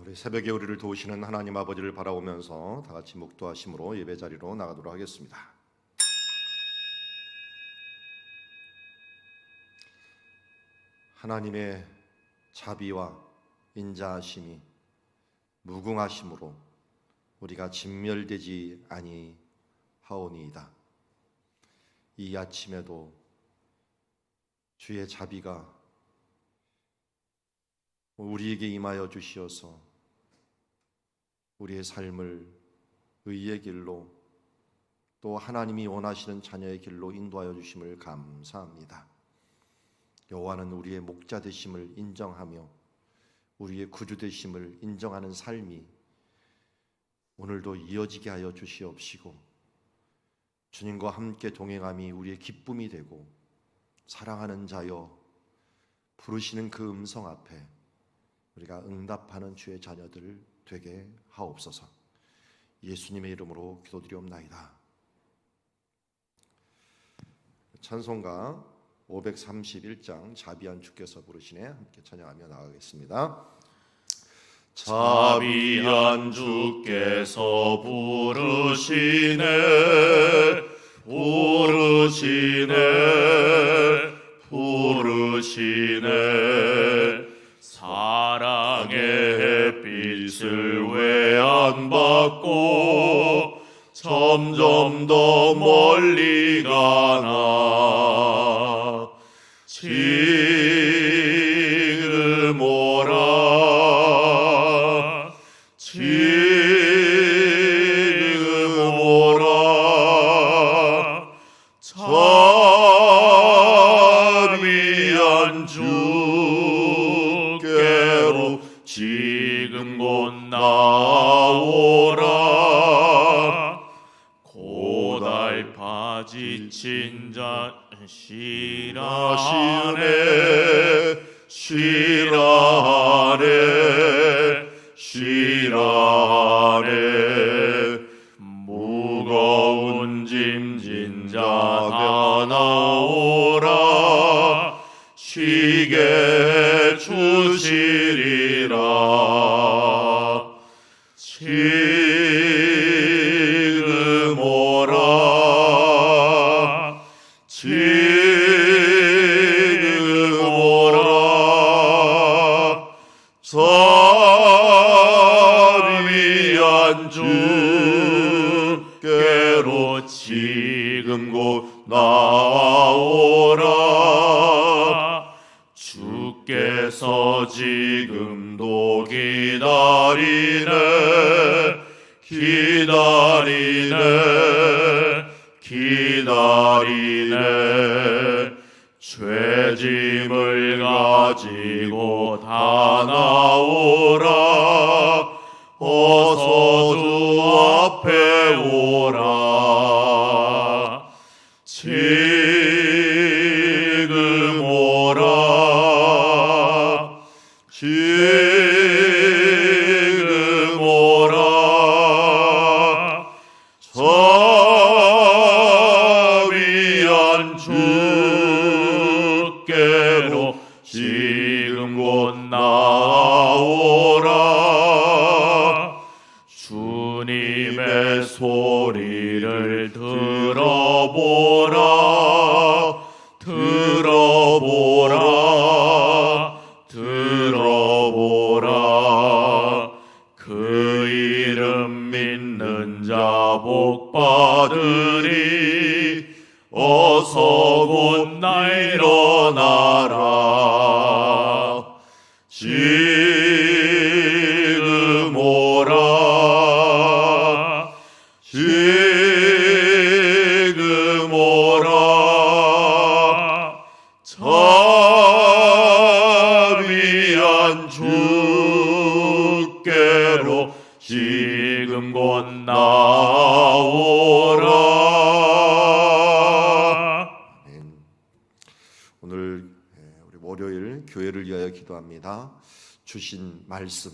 우리 새벽에 우리를 도우시는 하나님 아버지를 바라보면서 다 같이 묵도하심으로 예배 자리로 나가도록 하겠습니다. 하나님의 자비와 인자하심이 무궁하심으로 우리가 진멸되지 아니하오니이다. 이 아침에도 주의 자비가 우리에게 임하여 주시어서 우리의 삶을 의의 길로 또 하나님이 원하시는 자녀의 길로 인도하여 주심을 감사합니다. 여호와는 우리의 목자 되심을 인정하며 우리의 구주 되심을 인정하는 삶이 오늘도 이어지게 하여 주시옵시고, 주님과 함께 동행함이 우리의 기쁨이 되고 사랑하는 자여 부르시는 그 음성 앞에 우리가 응답하는 주의 자녀들 되게 하옵소서. 예수님의 이름으로 기도드리옵나이다. 찬송가 531장 자비한 주께서 부르시네 함께 찬양하며 나가겠습니다. 자비한 주께서 부르시네 부르시네 부르시네 사랑의 햇빛을 왜 안 받고 점점 더 멀리 가나 지금 오라 지금 오라 자비한 주께로 지금 곧 나오라 고달파 지친 자 쉬라하네 쉬라하네 쉬라하네 무거운 짐진 자가 나오라 쉬게 주시리라 지금 오라 지금 오라 자비한 주께로 지금 곧 나오라 주께서 지금도 기다리네 기다리네 기다리네 죄짐을 가지고 다 나오라 어서 주 앞에 오라 지금 오라 지금 오라 자비한 주께로 지금 곧 나오라 주님의 소리를 들어보라 들어보라 들어보라 그 이름 믿는 자 복 받으리 어서 곧 나 일어나라 지금 오라 지금 오라 자비한 주께로 지금 곧 나오라. 오늘 우리 월요일 교회를 위하여 기도합니다. 주신 말씀,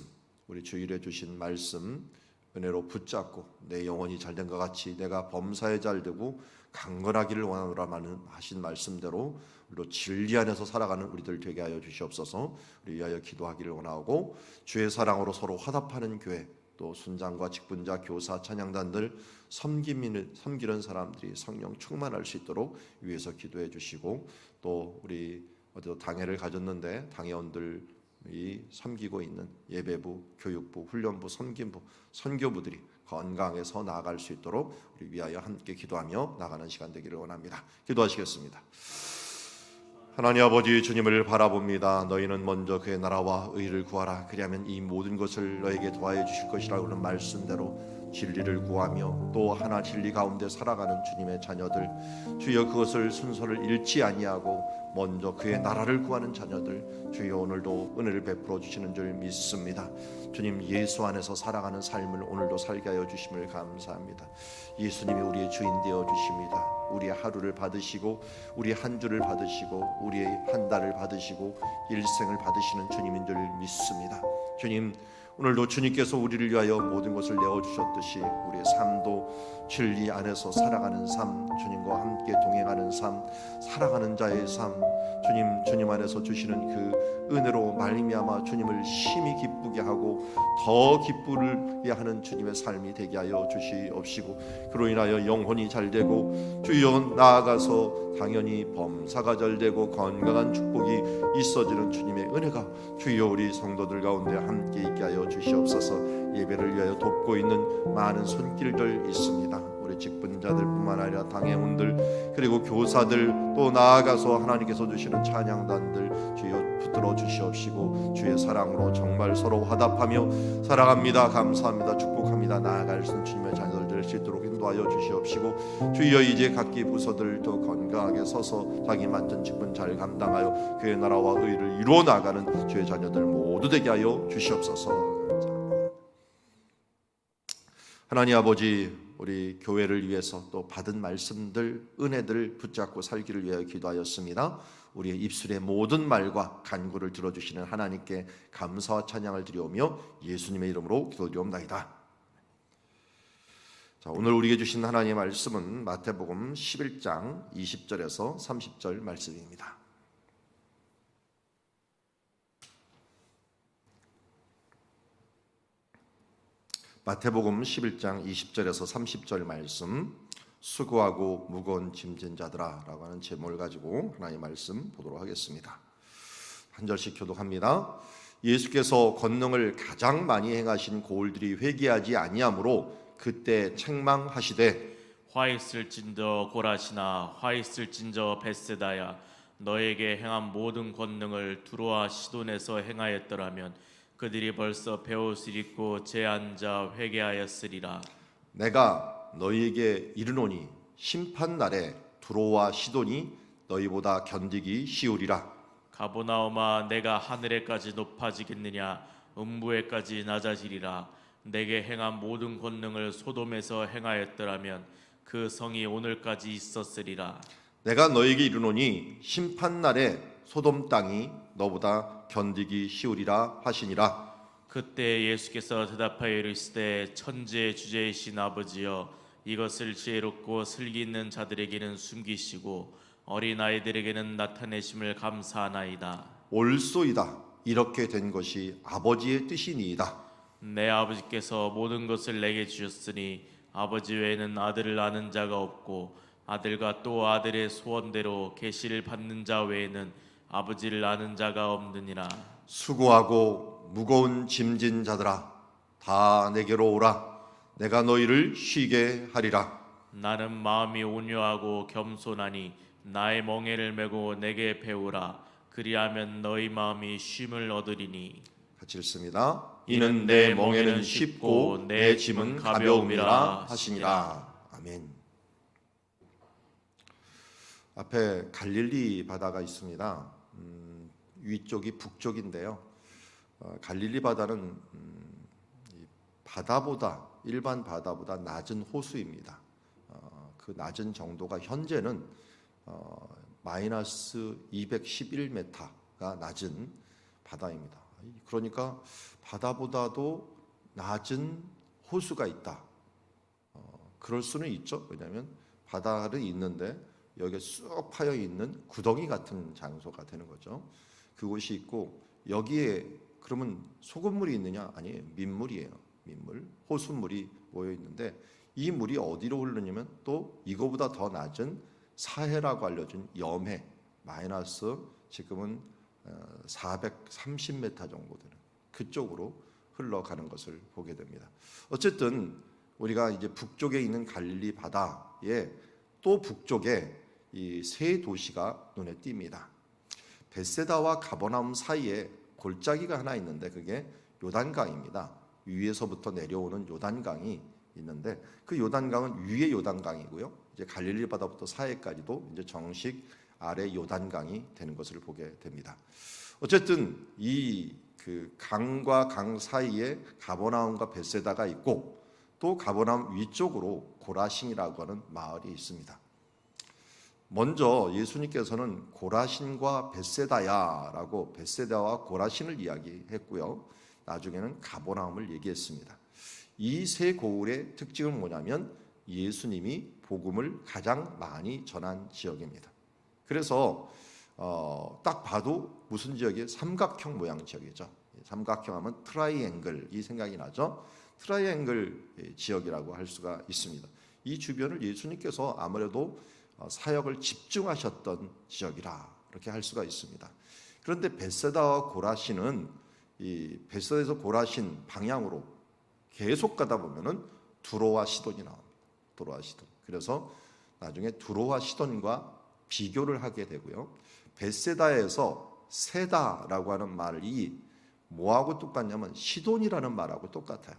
우리 주일에 주신 말씀 은혜로 붙잡고 내 영혼이 잘된 것 같이 내가 범사에 잘되고 강건하기를 원하노라 하신 말씀대로 우리로 진리 안에서 살아가는 우리들 되게 하여 주시옵소서. 우리 위하여 기도하기를 원하고 주의 사랑으로 서로 화답하는 교회, 또 순장과 직분자, 교사, 찬양단들 섬기는 사람들이 성령 충만할 수 있도록 위해서 기도해 주시고, 또 우리 어디도 당회를 가졌는데 당회원들이 섬기고 있는 예배부, 교육부, 훈련부, 섬김부, 선교부들이 건강해서 나아갈 수 있도록 우리 위하여 함께 기도하며 나가는 시간 되기를 원합니다. 기도하시겠습니다. 하나님 아버지, 주님을 바라봅니다. 너희는 먼저 그의 나라와 의를 구하라. 그리하면 이 모든 것을 너에게 더하여 주실 것이라고 하는 말씀대로 진리를 구하며 또 하나 진리 가운데 살아가는 주님의 자녀들, 주여 그것을 순서를 잃지 아니하고 먼저 그의 나라를 구하는 자녀들, 주여 오늘도 은혜를 베풀어 주시는 줄 믿습니다. 주님, 예수 안에서 살아가는 삶을 오늘도 살게 하여 주심을 감사합니다. 예수님이 우리의 주인 되어 주십니다. 우리의 하루를 받으시고 우리 한 주를 받으시고 우리의 한 달을 받으시고 일생을 받으시는 주님인 줄 믿습니다. 주님, 오늘도 주님께서 우리를 위하여 모든 것을 내어주셨듯이 우리의 삶도 진리 안에서 살아가는 삶, 주님과 함께 동행하는 삶, 살아가는 자의 삶, 주님 안에서 주시는 그 은혜로 말미암아 주님을 심히 기쁘게 하고 더 기쁘게 하는 주님의 삶이 되게 하여 주시옵시고, 그로 인하여 영혼이 잘되고 주여 나아가서 당연히 범사가 잘되고 건강한 축복이 있어지는 주님의 은혜가 주여 우리 성도들 가운데 함께 있게 하여 주시옵소서. 예배를 위하여 돕고 있는 많은 손길들 있습니다. 우리 직분자들뿐만 아니라 당회원들, 그리고 교사들, 또 나아가서 하나님께서 주시는 찬양단들 주여 붙들어 주시옵시고 주의 사랑으로 정말 서로 화답하며 살아갑니다. 감사합니다. 축복합니다. 나아갈 수 있는 주님의 자녀들 될 수 있도록 인도하여 주시옵시고, 주여 이제 각기 부서들도 건강하게 서서 자기 맡은 직분 잘 감당하여 그의 나라와 의를 이루어 나가는 주의 자녀들 모두 되게 하여 주시옵소서. 감사합니다. 하나님 아버지, 우리 교회를 위해서 또 받은 말씀들, 은혜들 붙잡고 살기를 위하여 기도하였습니다. 우리의 입술의 모든 말과 간구를 들어주시는 하나님께 감사와 찬양을 드리오며 예수님의 이름으로 기도드리옵나이다. 자, 오늘 우리에게 주신 하나님의 말씀은 마태복음 11장 20절에서 30절 말씀입니다. 마태복음 11장 20절에서 30절 말씀, 수고하고 무거운 짐진 자들아 라고 하는 제목을 가지고 하나님의 말씀 보도록 하겠습니다. 한 절씩 교독합니다. 예수께서 권능을 가장 많이 행하신 고을들이 회개하지 아니하므로 그때 책망하시되, 화 있을진저 고라시나 화 있을진저 벳세다야, 너에게 행한 모든 권능을 두로와 시돈에서 행하였더라면 그들이 벌써 베옷을 입고 제앉아 회개하였으리라. 내가 너희에게 이르노니 심판 날에 두로와 시돈이 너희보다 견디기 쉬우리라. 가보나오마, 내가 하늘에까지 높아지겠느냐? 음부에까지 낮아지리라. 내게 행한 모든 권능을 소돔에서 행하였더라면 그 성이 오늘까지 있었으리라. 내가 너희에게 이르노니 심판 날에 소돔 땅이 너보다 견디기 쉬우리라 하시니라. 그때 예수께서 대답하여 이르시되, 천지의 주제이신 아버지여, 이것을 지혜롭고 슬기 있는 자들에게는 숨기시고 어린 아이들에게는 나타내심을 감사하나이다. 옳소이다. 이렇게 된 것이 아버지의 뜻이니이다. 내 아버지께서 모든 것을 내게 주셨으니 아버지 외에는 아들을 아는 자가 없고 아들과 또 아들의 소원대로 계시를 받는 자 외에는 아버지를 아는 자가 없느니라. 수고하고 무거운 짐진 자들아, 다 내게로 오라. 내가 너희를 쉬게 하리라. 나는 마음이 온유하고 겸손하니 나의 멍에를 메고 내게 배우라. 그리하면 너희 마음이 쉼을 얻으리니. 같이 읽습니다. 이는 내 멍에는 쉽고 내 짐은 가벼움이라 하시니라. 아멘. 앞에 갈릴리 바다가 있습니다. 위쪽이 북쪽인데요. 갈릴리 바다는 바다보다, 일반 바다보다 낮은 호수입니다. 그 낮은 정도가 현재는 마이너스 211m가 낮은 바다입니다. 그러니까 바다보다도 낮은 호수가 있다. 그럴 수는 있죠. 왜냐하면 바다는 있는데 여기에 쑥 파여 있는 구덩이 같은 장소가 되는 거죠. 그곳이 있고 여기에 그러면 소금물이 있느냐? 아니에요. 민물이에요. 민물, 호수물이 모여 있는데 이 물이 어디로 흐르냐면 또 이거보다 더 낮은 사해라고 알려진 염해 마이너스 지금은 430m 정도 되는 그쪽으로 흘러가는 것을 보게 됩니다. 어쨌든 우리가 이제 북쪽에 있는 갈릴리 바다에 또 북쪽에 이 세 도시가 눈에 띕니다. 벳세다와 가버나움 사이에 골짜기가 하나 있는데 그게 요단강입니다. 위에서부터 내려오는 요단강이 있는데 그 요단강은 위에 요단강이고요. 이제 갈릴리 바다부터 사해까지도 이제 정식 아래 요단강이 되는 것을 보게 됩니다. 어쨌든 이 그 강과 강 사이에 가버나움과 벳세다가 있고 또 가버나움 위쪽으로 고라신이라고 하는 마을이 있습니다. 먼저 예수님께서는 고라신과 벳세다야라고 벳세다와 고라신을 이야기했고요. 나중에는 가버나움을 얘기했습니다. 이 세 고을의 특징은 뭐냐면 예수님이 복음을 가장 많이 전한 지역입니다. 그래서 딱 봐도 무슨 지역이에요? 삼각형 모양 지역이죠. 삼각형 하면 트라이앵글이 생각이 나죠. 트라이앵글 지역이라고 할 수가 있습니다. 이 주변을 예수님께서 아무래도 사역을 집중하셨던 지역이라 이렇게 할 수가 있습니다. 그런데 벳세다와 고라신은 이 벳세다에서 고라신 방향으로 계속 가다 보면은 두로와 시돈이 나옵니다. 두로와 시돈. 그래서 나중에 두로와 시돈과 비교를 하게 되고요. 벳세다에서 세다라고 하는 말이 뭐하고 똑같냐면 시돈이라는 말하고 똑같아요.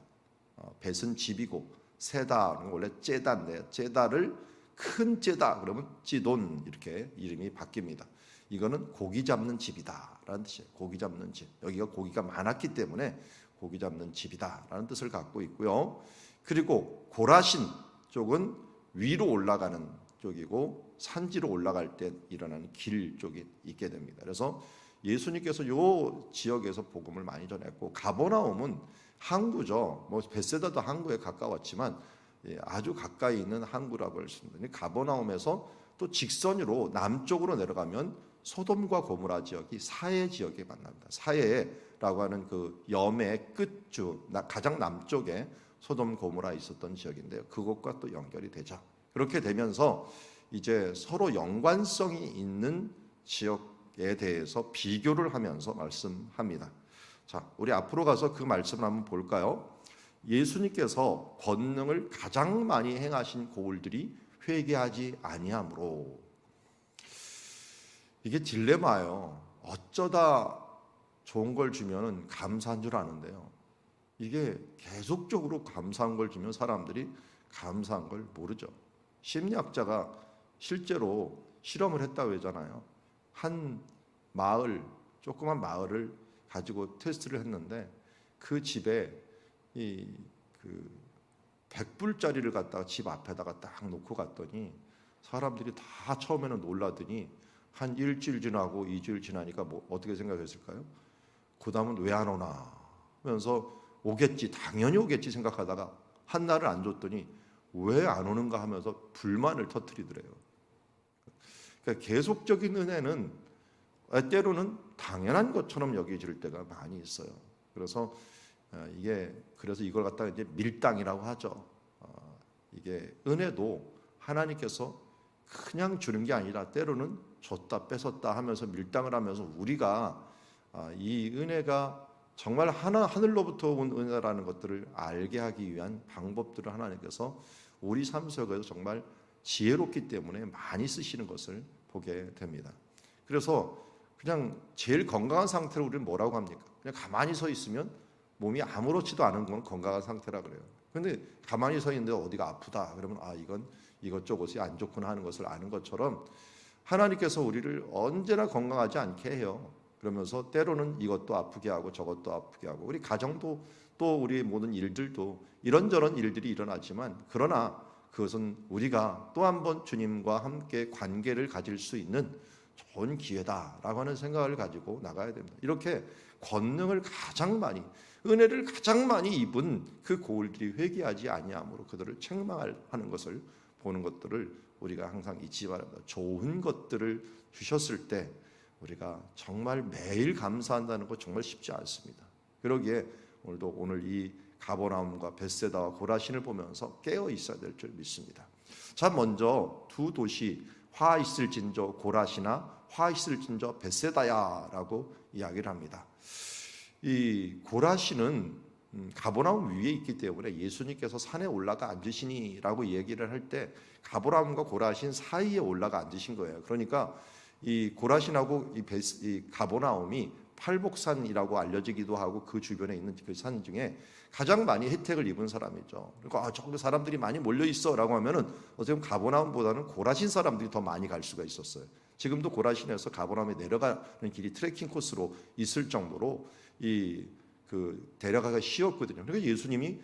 벳은 집이고 세다는 원래 째다인데 째다를 큰 째다 그러면 찌돈 이렇게 이름이 바뀝니다. 이거는 고기 잡는 집이다라는 뜻이에요. 고기 잡는 집. 여기가 고기가 많았기 때문에 고기 잡는 집이다라는 뜻을 갖고 있고요. 그리고 고라신 쪽은 위로 올라가는 쪽이고 산지로 올라갈 때 일어나는 길 쪽이 있게 됩니다. 그래서 예수님께서 이 지역에서 복음을 많이 전했고 가버나움은 항구죠. 뭐 벳세다도 항구에 가까웠지만 아주 가까이 있는 항구라고 할 수 있는데 가버나움에서 또 직선으로 남쪽으로 내려가면 소돔과 고모라 지역이 사해 지역에 만납니다. 사해라고 하는 그 염의 끝주 가장 남쪽에 소돔 고모라 있었던 지역인데요. 그것과 또 연결이 되죠. 그렇게 되면서 이제 서로 연관성이 있는 지역에 대해서 비교를 하면서 말씀합니다. 자, 우리 앞으로 가서 그 말씀을 한번 볼까요? 예수님께서 권능을 가장 많이 행하신 고을들이 회개하지 아니하므로 이게 딜레마예요. 어쩌다 좋은 걸 주면은 감사한 줄 아는데요. 이게 계속적으로 감사한 걸 주면 사람들이 감사한 걸 모르죠. 심리학자가 실제로 실험을 했다고 하잖아요. 한 마을, 조그만 마을을 가지고 테스트를 했는데 그 집에 그 100불짜리를 갖다가 집 앞에다가 딱 놓고 갔더니 사람들이 다 처음에는 놀라더니 한 일주일 지나고 2주일 지나니까 뭐 어떻게 생각했을까요? 그 다음은 왜 안 오나 하면서 오겠지, 당연히 오겠지 생각하다가 한 날을 안 줬더니 왜 안 오는가 하면서 불만을 터뜨리더래요. 그러니까 계속적인 은혜는 때로는 당연한 것처럼 여겨질 때가 많이 있어요. 그래서 그래서 이걸 갖다가 이제 밀당이라고 하죠. 이게 은혜도 하나님께서 그냥 주는 게 아니라 때로는 줬다 뺏었다 하면서 밀당을 하면서 우리가 이 은혜가 정말 하늘로부터 온 은혜라는 것들을 알게 하기 위한 방법들을 하나님께서 우리 삶 속에서 정말 지혜롭기 때문에 많이 쓰시는 것을 보게 됩니다. 그래서 그냥 제일 건강한 상태로 우리는 뭐라고 합니까? 그냥 가만히 서 있으면 몸이 아무렇지도 않은 건 건강한 상태라 그래요. 근데 가만히 서 있는데 어디가 아프다 그러면 이건 이것저것이 안 좋구나 하는 것을 아는 것처럼 하나님께서 우리를 언제나 건강하지 않게 해요. 그러면서 때로는 이것도 아프게 하고 저것도 아프게 하고 우리 가정도 또 우리 모든 일들도 이런저런 일들이 일어나지만 그러나 그것은 우리가 또 한 번 주님과 함께 관계를 가질 수 있는 좋은 기회다라고 하는 생각을 가지고 나가야 됩니다. 이렇게 권능을 가장 많이 은혜를 가장 많이 입은 그 고을들이 회개하지 아니함으로 그들을 책망하는 것을 보는 것들을 우리가 항상 잊지 바랍니다. 좋은 것들을 주셨을 때 우리가 정말 매일 감사한다는 것 정말 쉽지 않습니다. 그러기에 오늘 이 가버나움과 벳세다와 고라신을 보면서 깨어 있어야 될 줄 믿습니다. 자, 먼저 두 도시 화 있을진저 고라시나 화 있을진저 벳세다야라고 이야기를 합니다. 이 고라시는 가버나움 위에 있기 때문에 예수님께서 산에 올라가 앉으시니라고 얘기를 할 때 가버나움과 고라신 사이에 올라가 앉으신 거예요. 그러니까 이 고라신하고 이 가버나움이 팔복산이라고 알려지기도 하고 그 주변에 있는 그 산 중에 가장 많이 혜택을 입은 사람이죠. 그러니까 저기 사람들이 많이 몰려 있어라고 하면은 어떻게 보면 가버나움보다는 고라신 사람들이 더 많이 갈 수가 있었어요. 지금도 고라신에서 가버나움에 내려가는 길이 트레킹 코스로 있을 정도로 데려가기가 쉬웠거든요. 그러니까 예수님이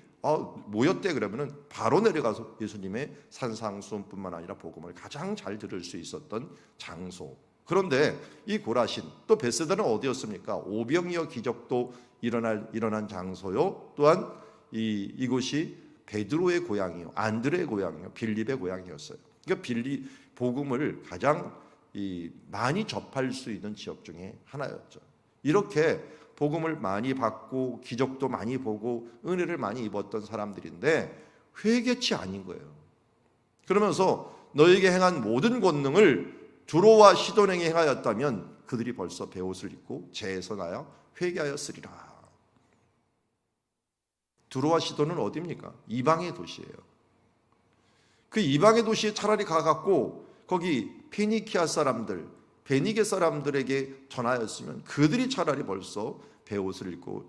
모였대 그러면은 바로 내려가서 예수님의 산상수훈뿐만 아니라 복음을 가장 잘 들을 수 있었던 장소. 그런데 이 고라신 또 벳세다는 어디였습니까? 오병이어 기적도 일어난 장소요. 또한 이곳이 베드로의 고향이요, 안드레의 고향이요, 빌립의 고향이었어요. 그러니까 복음을 가장 많이 접할 수 있는 지역 중에 하나였죠. 이렇게 복음을 많이 받고 기적도 많이 보고 은혜를 많이 입었던 사람들인데 회개치 아닌 거예요. 그러면서 너에게 행한 모든 권능을 두로와 시돈에게 행하였다면 그들이 벌써 베옷을 입고 재에서 나여 회개하였으리라. 두로와 시돈은 어디입니까? 이방의 도시예요. 그 이방의 도시에 차라리 가갖고 거기 페니키아 사람들, 베니게 사람들에게 전하였으면 그들이 차라리 벌써 베옷을 입고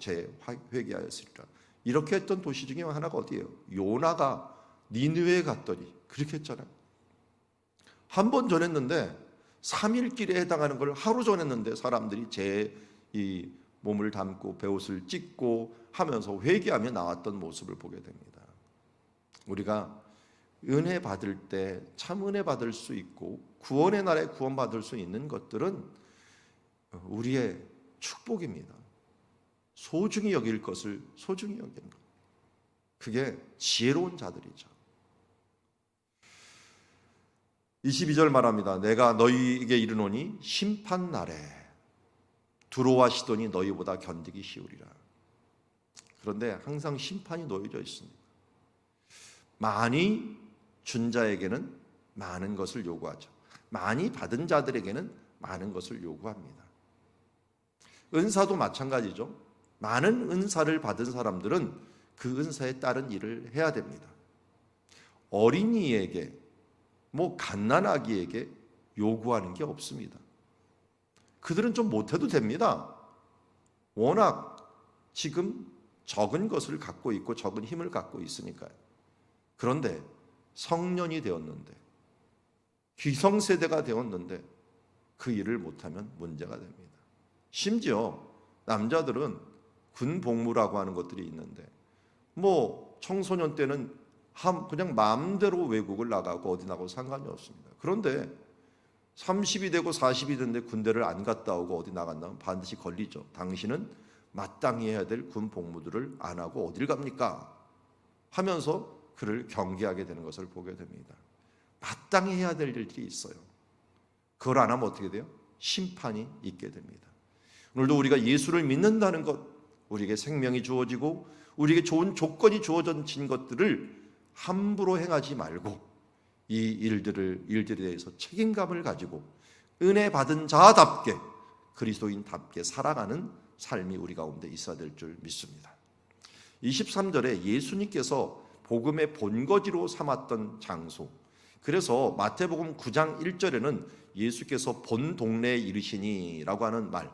회개하였으리라. 이렇게 했던 도시 중에 하나가 어디예요? 요나가 니느웨에 갔더니 그렇게 했잖아요. 한 번 전했는데 3일 길에 해당하는 걸 하루 전했는데 사람들이 이 몸을 담고 베옷을 찢고 하면서 회개하며 나왔던 모습을 보게 됩니다. 우리가 은혜 받을 때 참 은혜 받을 수 있고 구원의 날에 구원받을 수 있는 것들은 우리의 축복입니다. 소중히 여길 것을 소중히 여기는 것. 그게 지혜로운 자들이죠. 22절 말합니다. 내가 너희에게 이르노니 심판 날에 두로와 시돈이 너희보다 견디기 쉬우리라. 그런데 항상 심판이 놓여져 있습니다. 많이 준 자에게는 많은 것을 요구하죠. 많이 받은 자들에게는 많은 것을 요구합니다. 은사도 마찬가지죠. 많은 은사를 받은 사람들은 그 은사에 따른 일을 해야 됩니다. 어린이에게 갓난아기에게 요구하는 게 없습니다. 그들은 좀 못해도 됩니다. 워낙 지금 적은 것을 갖고 있고 적은 힘을 갖고 있으니까요. 그런데 성년이 되었는데 기성세대가 되었는데 그 일을 못하면 문제가 됩니다. 심지어 남자들은 군복무라고 하는 것들이 있는데 청소년 때는 그냥 마음대로 외국을 나가고 어디 나가고 상관이 없습니다. 그런데 30이 되고 40이 됐는데 군대를 안 갔다 오고 어디 나간다면 반드시 걸리죠. 당신은 마땅히 해야 될 군 복무들을 안 하고 어딜 갑니까? 하면서 그를 경계하게 되는 것을 보게 됩니다. 마땅히 해야 될 일들이 있어요. 그걸 안 하면 어떻게 돼요? 심판이 있게 됩니다. 오늘도 우리가 예수를 믿는다는 것, 우리에게 생명이 주어지고 우리에게 좋은 조건이 주어진 것들을 함부로 행하지 말고 이 일들에 대해서 책임감을 가지고 은혜 받은 자답게 그리스도인답게 살아가는 삶이 우리 가운데 있어야 될 줄 믿습니다. 23절에 예수님께서 복음의 본거지로 삼았던 장소, 그래서 마태복음 9장 1절에는 예수께서 본 동네에 이르시니라고 하는 말,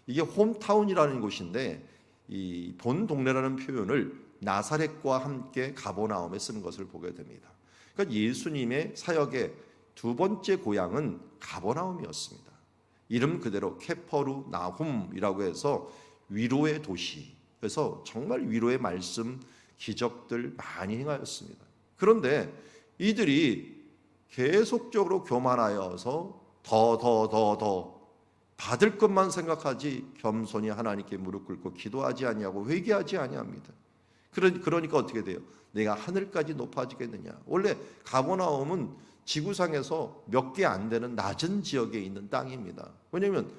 이게 홈타운이라는 곳인데 이 본 동네라는 표현을 나사렛과 함께 가버나움에 쓰는 것을 보게 됩니다. 그러니까 예수님의 사역의 두 번째 고향은 가버나움이었습니다. 이름 그대로 케퍼르나훔이라고 해서 위로의 도시, 그래서 정말 위로의 말씀, 기적들 많이 행하였습니다. 그런데 이들이 계속적으로 교만하여서 더 받을 것만 생각하지 겸손히 하나님께 무릎 꿇고 기도하지 아니하고 회개하지 아니합니다. 그러니까 어떻게 돼요? 내가 하늘까지 높아지겠느냐. 원래 가버나움은 지구상에서 몇 개 안 되는 낮은 지역에 있는 땅입니다. 왜냐하면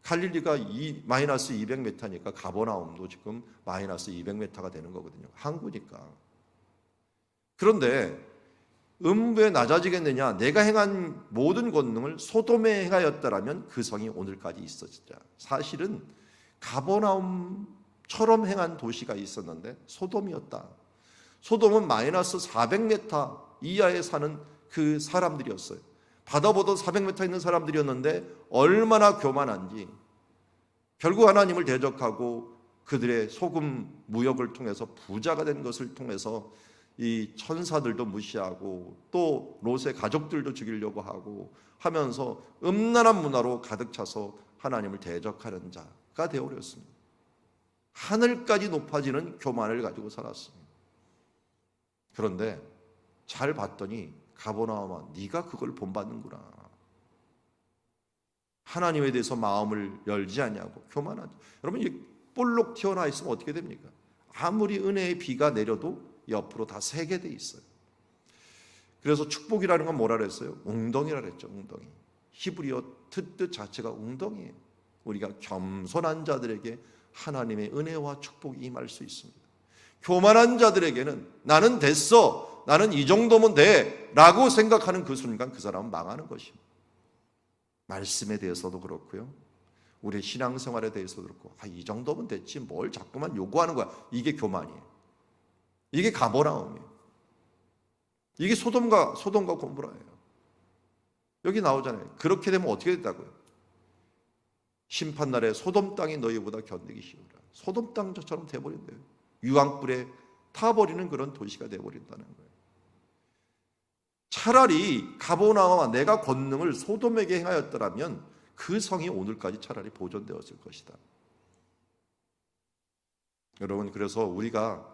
갈릴리가 마이너스 200m니까 가버나움도 지금 마이너스 200m가 되는 거거든요. 항구니까. 그런데 왜 낮아지겠느냐? 내가 행한 모든 권능을 소돔에 행하였다라면 그 성이 오늘까지 있었자. 사실은 가버나움처럼 행한 도시가 있었는데 소돔이었다. 소돔은 마이너스 400m 이하에 사는 그 사람들이었어요. 바다보다 400m 있는 사람들이었는데 얼마나 교만한지 결국 하나님을 대적하고 그들의 소금 무역을 통해서 부자가 된 것을 통해서 이 천사들도 무시하고 또 롯의 가족들도 죽이려고 하고 하면서 음란한 문화로 가득 차서 하나님을 대적하는 자가 되어버렸습니다. 하늘까지 높아지는 교만을 가지고 살았습니다. 그런데 잘 봤더니 가버나움아, 네가 그걸 본받는구나. 하나님에 대해서 마음을 열지 않냐고 교만하죠. 여러분, 이 볼록 튀어나와 있으면 어떻게 됩니까? 아무리 은혜의 비가 내려도 옆으로 다 새게 돼 있어요. 그래서 축복이라는 건 뭐라 그랬어요? 웅덩이라 그랬죠. 웅덩이. 히브리어 뜻 자체가 웅덩이에요. 우리가 겸손한 자들에게 하나님의 은혜와 축복이 임할 수 있습니다. 교만한 자들에게는 나는 됐어, 나는 이 정도면 돼 라고 생각하는 그 순간 그 사람은 망하는 것입니다. 말씀에 대해서도 그렇고요, 우리의 신앙생활에 대해서도 그렇고, 이 정도면 됐지 뭘 자꾸만 요구하는 거야. 이게 교만이에요. 이게 가버나움이에요. 이게 소돔과 고모라예요. 여기 나오잖아요. 그렇게 되면 어떻게 된다고요? 심판날에 소돔 땅이 너희보다 견디기 쉬우라. 소돔 땅처럼 돼버린대요. 유황불에 타버리는 그런 도시가 돼버린다는 거예요. 차라리 가버나움아, 내가 권능을 소돔에게 행하였더라면 그 성이 오늘까지 차라리 보존되었을 것이다. 여러분, 그래서 우리가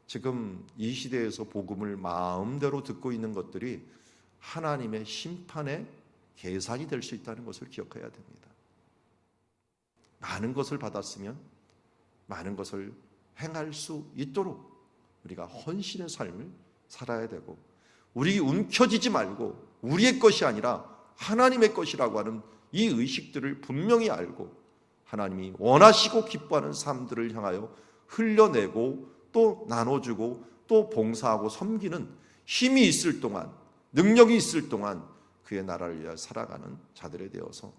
지금 이 시대에서 복음을 마음대로 듣고 있는 것들이 하나님의 심판의 계산이 될 수 있다는 것을 기억해야 됩니다. 많은 것을 받았으면 많은 것을 행할 수 있도록 우리가 헌신의 삶을 살아야 되고, 우리 움켜쥐지 말고 우리의 것이 아니라 하나님의 것이라고 하는 이 의식들을 분명히 알고 하나님이 원하시고 기뻐하는 삶들을 향하여 흘려내고 또 나눠주고 또 봉사하고 섬기는 힘이 있을 동안, 능력이 있을 동안 그의 나라를 위하여 살아가는 자들에 되어서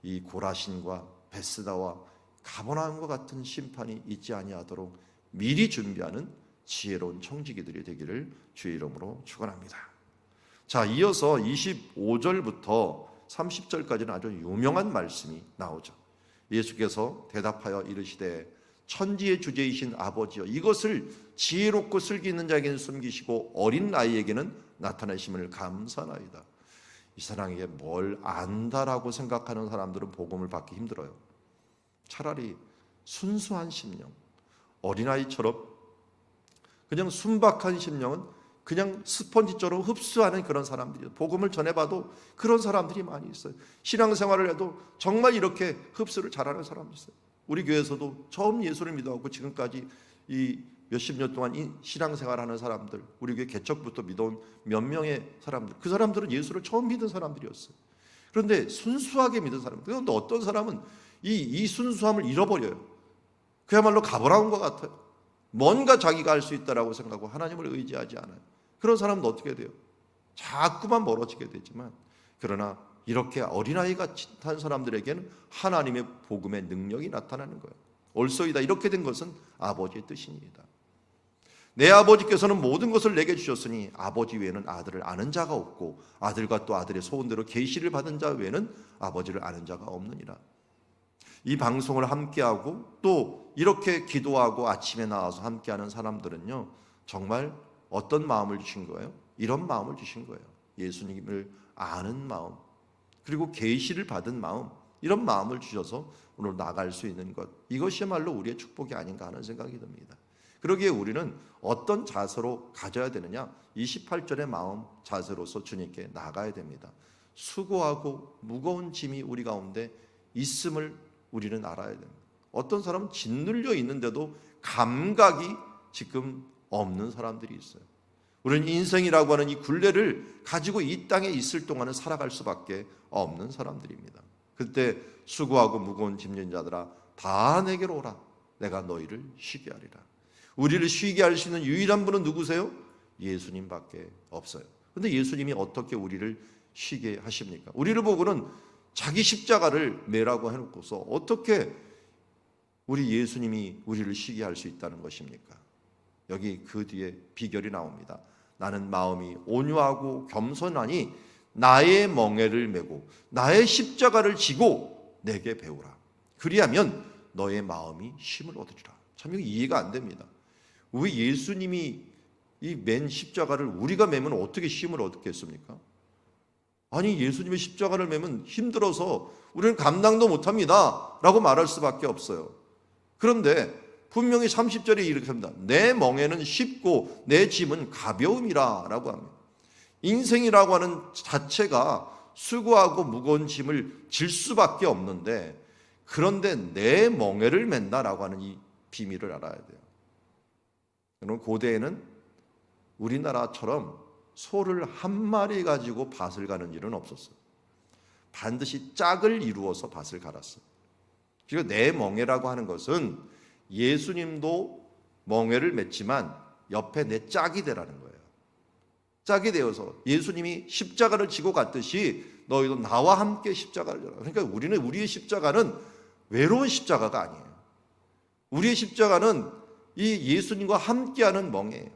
이 고라신과 베스다와 가버나움과 같은 심판이 있지 아니하도록 미리 준비하는 지혜로운 청지기들이 되기를 주의 이름으로 축원합니다. 자, 이어서 25절부터 30절까지는 아주 유명한 말씀이 나오죠. 예수께서 대답하여 이르시되 천지의 주제이신 아버지여, 이것을 지혜롭고 슬기 있는 자에게는 숨기시고 어린 아이에게는 나타내심을 감사하나이다. 이 세상에 뭘 안다라고 생각하는 사람들은 복음을 받기 힘들어요. 차라리 순수한 심령, 어린아이처럼 그냥 순박한 심령은 그냥 스펀지처럼 흡수하는 그런 사람들이에요. 복음을 전해봐도 그런 사람들이 많이 있어요. 신앙생활을 해도 정말 이렇게 흡수를 잘하는 사람이 있어요. 우리 교회에서도 처음 예수를 믿어왔고 지금까지 이 몇십 년 동안 이 신앙생활하는 사람들, 우리 교회 개척부터 믿어온 몇 명의 사람들, 그 사람들은 예수를 처음 믿은 사람들이었어요. 그런데 순수하게 믿은 사람들, 그런데 어떤 사람은 이 순수함을 잃어버려요. 그야말로 가버나움과 같아요. 뭔가 자기가 할 수 있다라고 생각하고 하나님을 의지하지 않아요. 그런 사람은 어떻게 돼요? 자꾸만 멀어지게 되지만, 그러나 이렇게 어린아이같이 한 사람들에게는 하나님의 복음의 능력이 나타나는 거예요. 올소이다, 이렇게 된 것은 아버지의 뜻이니이다. 내 아버지께서는 모든 것을 내게 주셨으니 아버지 외에는 아들을 아는 자가 없고 아들과 또 아들의 소원대로 계시를 받은 자 외에는 아버지를 아는 자가 없느니라. 이 방송을 함께하고 또 이렇게 기도하고 아침에 나와서 함께하는 사람들은요, 정말 어떤 마음을 주신 거예요? 이런 마음을 주신 거예요. 예수님을 아는 마음, 그리고 계시를 받은 마음, 이런 마음을 주셔서 오늘 나갈 수 있는 것, 이것이야말로 우리의 축복이 아닌가 하는 생각이 듭니다. 그러기에 우리는 어떤 자세로 가져야 되느냐? 28절의 마음 자세로서 주님께 나가야 됩니다. 수고하고 무거운 짐이 우리 가운데 있음을 우리는 알아야 됩니다. 어떤 사람은 짓눌려 있는데도 감각이 지금 없는 사람들이 있어요. 우리는 인생이라고 하는 이 굴레를 가지고 이 땅에 있을 동안은 살아갈 수밖에 없는 사람들입니다. 그때 수고하고 무거운 짐진 자들아 다 내게로 오라. 내가 너희를 쉬게 하리라. 우리를 쉬게 할 수 있는 유일한 분은 누구세요? 예수님밖에 없어요. 그런데 예수님이 어떻게 우리를 쉬게 하십니까? 우리를 보고는 자기 십자가를 매라고 해놓고서 어떻게 우리 예수님이 우리를 쉬게 할 수 있다는 것입니까? 여기 그 뒤에 비결이 나옵니다. 나는 마음이 온유하고 겸손하니 나의 멍에를 메고 나의 십자가를 지고 내게 배우라. 그리하면 너의 마음이 쉼을 얻으리라. 참 이거 이해가 안 됩니다. 왜 예수님이 이 맨 십자가를 우리가 매면 어떻게 쉼을 얻겠습니까? 아니 예수님의 십자가를 매면 힘들어서 우리는 감당도 못합니다 라고 말할 수밖에 없어요. 그런데 분명히 30절에 이렇게 합니다. 내 멍에는 쉽고 내 짐은 가벼움이라 라고 합니다. 인생이라고 하는 자체가 수고하고 무거운 짐을 질 수밖에 없는데, 그런데 내 멍에를 맨다라고 하는 이 비밀을 알아야 돼요. 여러분, 고대에는 우리나라처럼 소를 한 마리 가지고 밭을 가는 일은 없었어요. 반드시 짝을 이루어서 밭을 갈았어요. 그리고 내 멍에라고 하는 것은 예수님도 멍에를 맺지만 옆에 내 짝이 되라는 거예요. 짝이 되어서 예수님이 십자가를 지고 갔듯이 너희도 나와 함께 십자가를 져라. 그러니까 우리의 십자가는 외로운 십자가가 아니에요. 우리의 십자가는 이 예수님과 함께하는 멍에예요.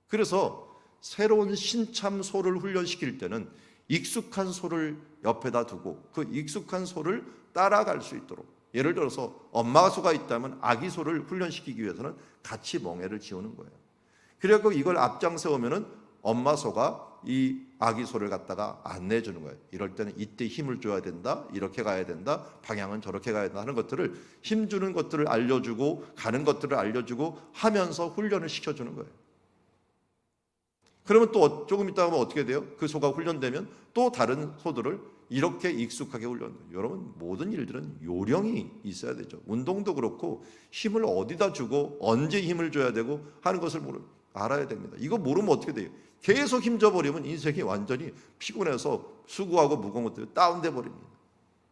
그래서 새로운 신참 소를 훈련시킬 때는 익숙한 소를 옆에다 두고 그 익숙한 소를 따라갈 수 있도록, 예를 들어서 엄마 소가 있다면 아기 소를 훈련시키기 위해서는 같이 멍에를 지우는 거예요. 그래서 이걸 앞장 세우면은 엄마 소가 이 아기 소를 갖다가 안내해 주는 거예요. 이럴 때는 이때 힘을 줘야 된다, 이렇게 가야 된다, 방향은 저렇게 가야 된다 하는 것들을, 힘 주는 것들을 알려주고 가는 것들을 알려주고 하면서 훈련을 시켜주는 거예요. 그러면 또 조금 있다가 하면 어떻게 돼요? 그 소가 훈련되면 또 다른 소들을 이렇게 익숙하게 훈련해요. 여러분, 모든 일들은 요령이 있어야 되죠. 운동도 그렇고 힘을 어디다 주고 언제 힘을 줘야 되고 하는 것을 알아야 됩니다. 이거 모르면 어떻게 돼요? 계속 힘줘버리면 인생이 완전히 피곤해서 수고하고 무거운 것들이 다운돼 버립니다.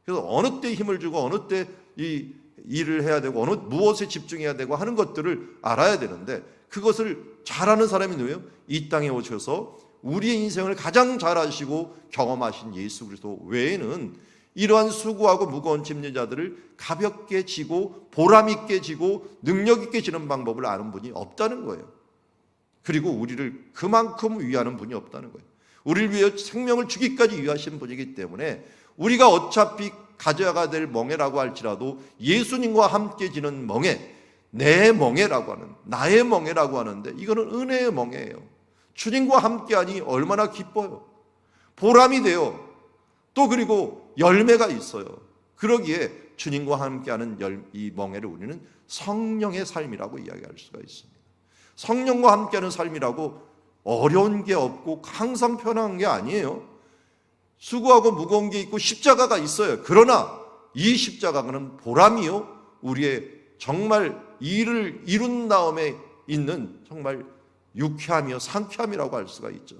그래서 어느 때 힘을 주고 어느 때 이 일을 해야 되고 어느 무엇에 집중해야 되고 하는 것들을 알아야 되는데, 그것을 잘하는 사람이 누구예요? 이 땅에 오셔서 우리의 인생을 가장 잘 아시고 경험하신 예수 그리스도 외에는 이러한 수고하고 무거운 짐진 자들을 가볍게 지고 보람 있게 지고 능력 있게 지는 방법을 아는 분이 없다는 거예요. 그리고 우리를 그만큼 위하는 분이 없다는 거예요. 우리를 위해 생명을 주기까지 위하신 분이기 때문에 우리가 어차피 가져야 될 멍에라고 할지라도 예수님과 함께 지는 멍에, 내 멍에라고 하는, 나의 멍에라고 하는데 이거는 은혜의 멍에예요. 주님과 함께하니 얼마나 기뻐요. 보람이 돼요. 또 그리고 열매가 있어요. 그러기에 주님과 함께하는 이 멍에를 우리는 성령의 삶이라고 이야기할 수가 있습니다. 성령과 함께하는 삶이라고 어려운 게 없고 항상 편한 게 아니에요. 수고하고 무거운 게 있고 십자가가 있어요. 그러나 이 십자가는 보람이요, 우리의 정말 일을 이룬 다음에 있는 정말 유쾌함이요 상쾌함이라고 할 수가 있죠.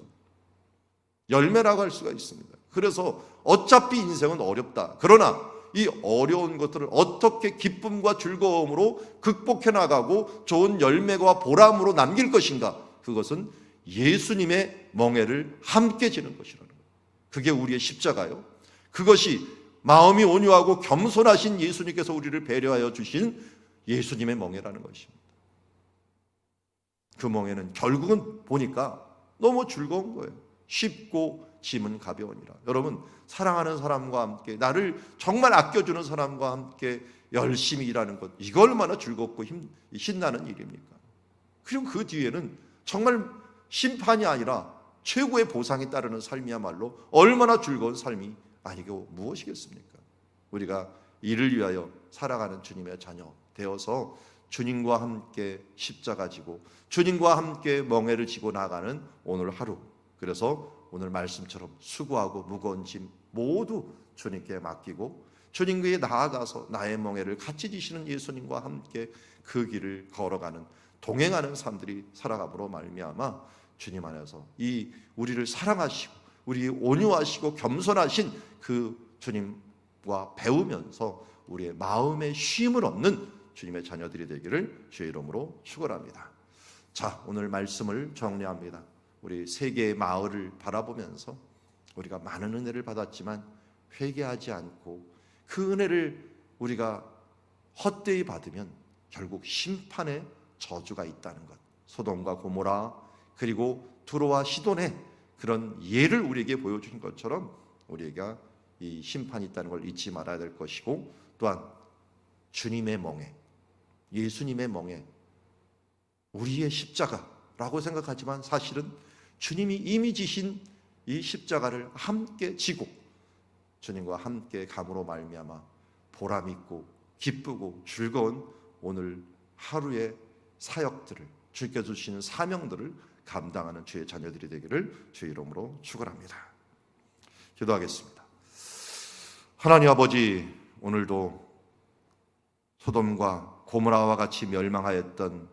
열매라고 할 수가 있습니다. 그래서 어차피 인생은 어렵다. 그러나 이 어려운 것들을 어떻게 기쁨과 즐거움으로 극복해 나가고 좋은 열매와 보람으로 남길 것인가, 그것은 예수님의 멍에를 함께 지는 것이라는 거예요. 그게 우리의 십자가요. 그것이 마음이 온유하고 겸손하신 예수님께서 우리를 배려하여 주신 예수님의 멍에라는 것입니다. 그 멍에는 결국은 보니까 너무 즐거운 거예요. 쉽고 짐은 가벼우니라. 여러분, 사랑하는 사람과 함께, 나를 정말 아껴주는 사람과 함께 열심히 일하는 것, 이거 얼마나 즐겁고 신나는 일입니까? 그리고 그 뒤에는 정말 심판이 아니라 최고의 보상이 따르는 삶이야말로 얼마나 즐거운 삶이 아니고 무엇이겠습니까? 우리가 이를 위하여 살아가는 주님의 자녀 되어서 주님과 함께 십자가 지고 주님과 함께 멍에를 지고 나가는 오늘 하루, 그래서 오늘 말씀처럼 수고하고 무거운 짐 모두 주님께 맡기고 주님께 나아가서 나의 멍에를 같이 지시는 예수님과 함께 그 길을 걸어가는 동행하는 사람들이 살아감으로 말미암아 주님 안에서 이 우리를 사랑하시고 우리 온유하시고 겸손하신 그 주님과 배우면서 우리의 마음의 쉼을 얻는 주님의 자녀들이 되기를 주의 이름으로 축원합니다. 자, 오늘 말씀을 정리합니다. 우리 세계의 마을을 바라보면서 우리가 많은 은혜를 받았지만 회개하지 않고 그 은혜를 우리가 헛되이 받으면 결국 심판의 저주가 있다는 것, 소돔과 고모라 그리고 두로와 시돈의 그런 예를 우리에게 보여주신 것처럼 우리가 이 심판이 있다는 걸 잊지 말아야 될 것이고, 또한 주님의 멍에, 예수님의 멍에 우리의 십자가라고 생각하지만 사실은 주님이 이미 지신 이 십자가를 함께 지고 주님과 함께 감으로 말미암아 보람 있고 기쁘고 즐거운 오늘 하루의 사역들을, 주께 주시는 사명들을 감당하는 주의 자녀들이 되기를 주의 이름으로 축원합니다. 기도하겠습니다. 하나님 아버지, 오늘도 소돔과 고모라와 같이 멸망하였던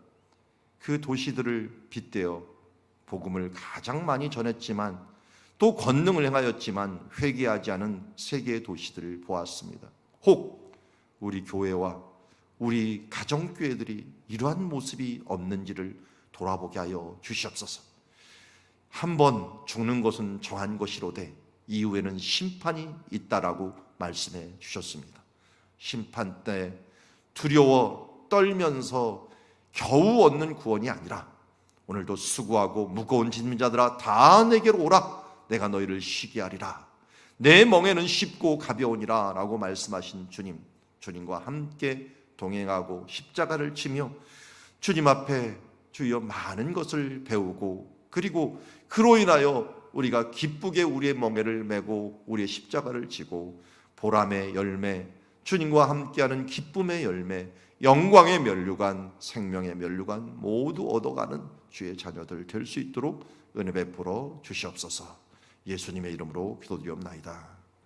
그 도시들을 빗대어 복음을 가장 많이 전했지만 또 권능을 행하였지만 회개하지 않은 세계의 도시들을 보았습니다. 혹 우리 교회와 우리 가정교회들이 이러한 모습이 없는지를 돌아보게 하여 주시옵소서. 한 번 죽는 것은 정한 것이로되 이후에는 심판이 있다라고 말씀해 주셨습니다. 심판 때 두려워 떨면서 겨우 얻는 구원이 아니라 오늘도 수고하고 무거운 짐진 자들아 다 내게로 오라, 내가 너희를 쉬게 하리라, 내 멍에는 쉽고 가벼우니라 라고 말씀하신 주님, 주님과 함께 동행하고 십자가를 지며 주님 앞에 주여 많은 것을 배우고, 그리고 그로 인하여 우리가 기쁘게 우리의 멍에를 메고 우리의 십자가를 지고 보람의 열매, 주님과 함께하는 기쁨의 열매, 영광의 면류관, 생명의 면류관 모두 얻어가는 주의 자녀들 될 수 있도록 은혜 베풀어 주시옵소서. 예수님의 이름으로 기도드리옵나이다.